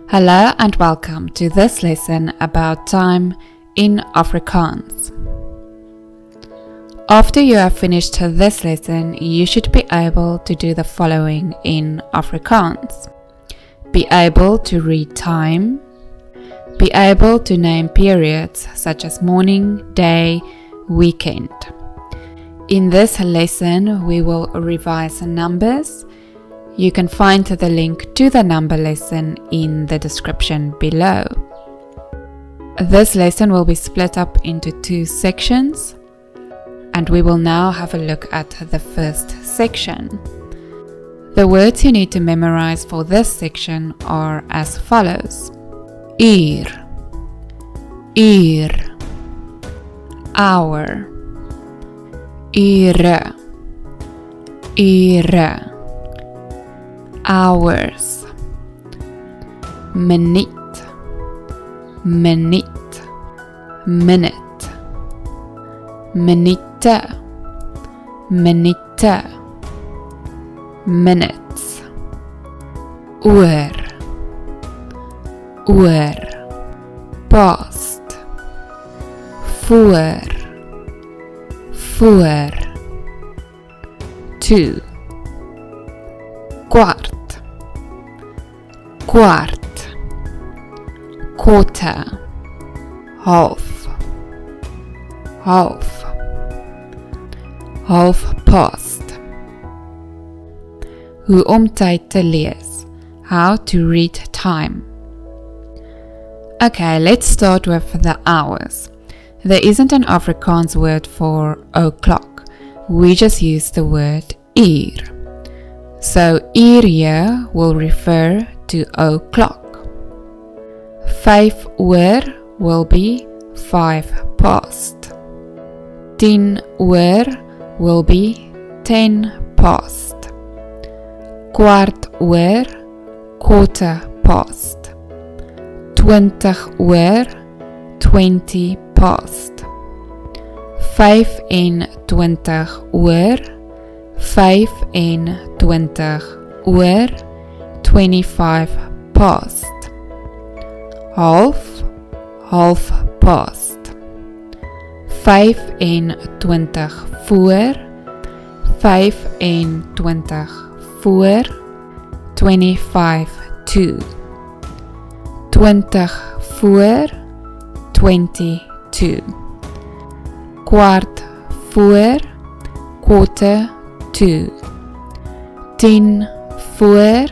Hello and welcome to this lesson about time in Afrikaans. After you have finished this lesson, you should be able to do the following in Afrikaans. Be able to read time. Be able to name periods such as morning, day, weekend. In this lesson, we will revise numbers. You can find the link to the number lesson in the description below. This lesson will be split up into two sections, and we will now have a look at the first section. The words you need to memorize for this section are as follows: uur, uur, hour, ure, ure, hours, minuut, minuut, minute, minute, minute, minutes, oor, oor, past, voor, voor, toe, kwart, kwart, quarter, half, half, half past. Hoe om tyd te lees. How to read time. Okay, let's start with the hours. There isn't an Afrikaans word for o'clock. We just use the word uur. So uur here will refer to o'clock. 5 oor will be 5 past. 10 oor will be 10 past. Kwart oor, quarter past. 20 oor, 20 past. 25 oor, 25 oor, 25 past. Half, half past. 25 voor, 25 voor, 25 to. 20 voor, 22. Kwart voor, quarter to. 10 voor,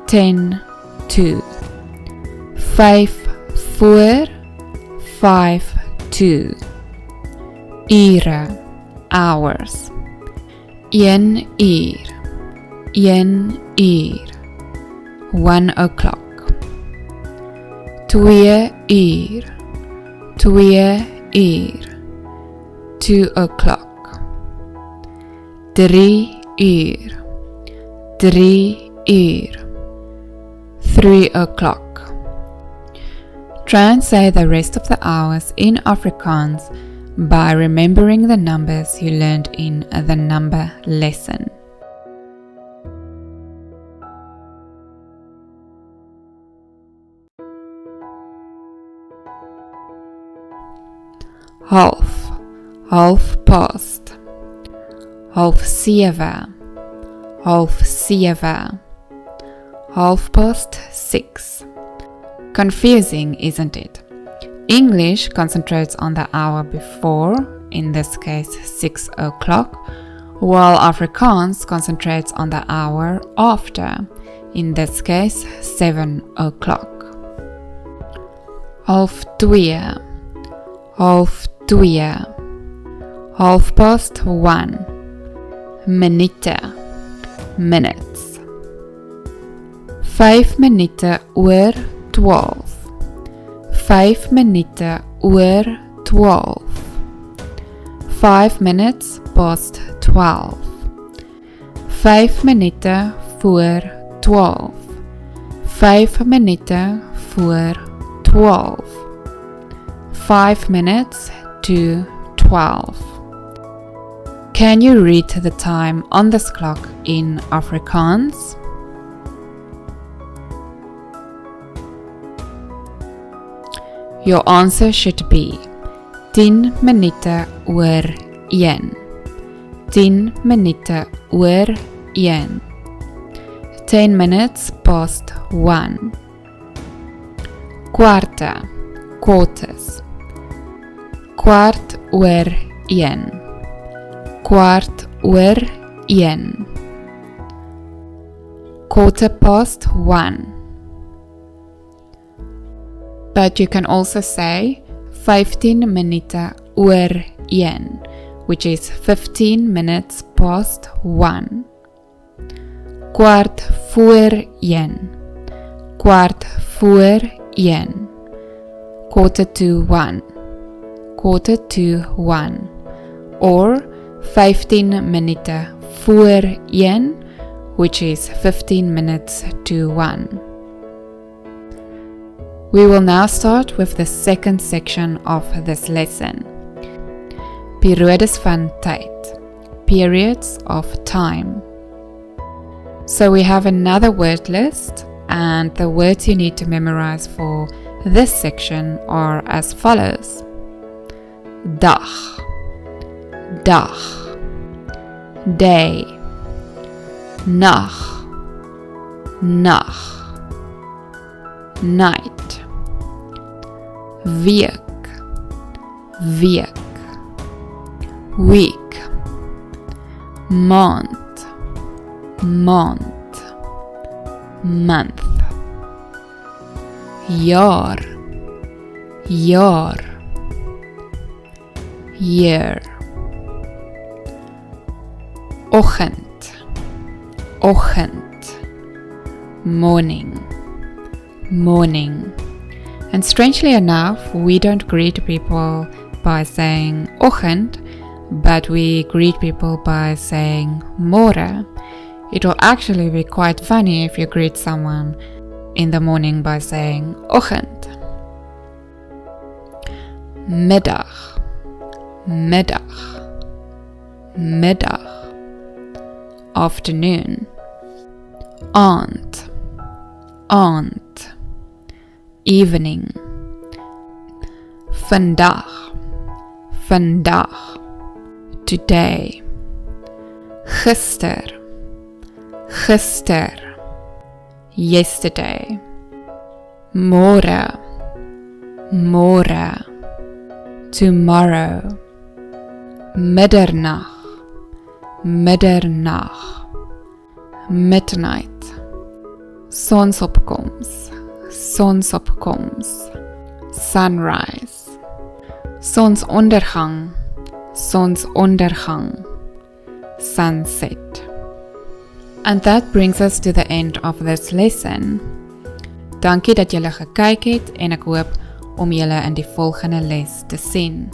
10 to. 5 voor, 5 to. Ure, hours. 1 uur, 1 uur. 1 o'clock. 2 uur, 2 uur. 2 o'clock. 3 uur, 3 uur. 3 o'clock. Try and say the rest of the hours in Afrikaans by remembering the numbers you learned in the number lesson. Half, half past. Half 7, half 7. Half past 6. Confusing, isn't it? English concentrates on the hour before, in this case 6 o'clock, while Afrikaans concentrates on the hour after, in this case 7 o'clock. Half 2, half 2. Half past 1. Minute, minutes. 5 minute oor 12. 5 minute oor 12. 5 minutes past 12. 5 minute voor 12. 5 minute voor 12. 5 minutes to 12. Can you read the time on this clock in Afrikaans? Your answer should be 10 minute oor 1. 10 minute oor 1. 10 minutes past 1. Kwarte, quarters. Kwart oor 1. Kwart oor 1. Quarter past 1. But you can also say 15 minute oor 1, which is 15 minutes past 1. Kwart voor 1. Kwart voor 1. Quarter to 1. Quarter to 1. Or 15 minute voor 1, which is 15 minutes to 1. We will now start with the second section of this lesson. Periodes van tyd. Periods of time. So we have another word list, and the words you need to memorize for this section are as follows. Dag, dag. Day, nag, nag. Night, week, week. Week, month, month. Month, jaar, jaar. Year. Oggend, oggend. Morning, morning. And strangely enough, we don't greet people by saying oggend, but we greet people by saying môre. It will actually be quite funny if you greet someone in the morning by saying oggend. Middag, middag, middag. Afternoon. Aand, aand. Evening. Vandag, vandag. Today. Gister, gister. Yesterday. Môre, môre. Tomorrow. Middernag, middernag. Midnight. Sonsopkoms, sonsopkoms. Sunrise. Sonsondergang, sonsondergang. Sunset. And that brings us to the end of this lesson. Dankie dat julle gekyk het en ek hoop om julle in die volgende les te sien.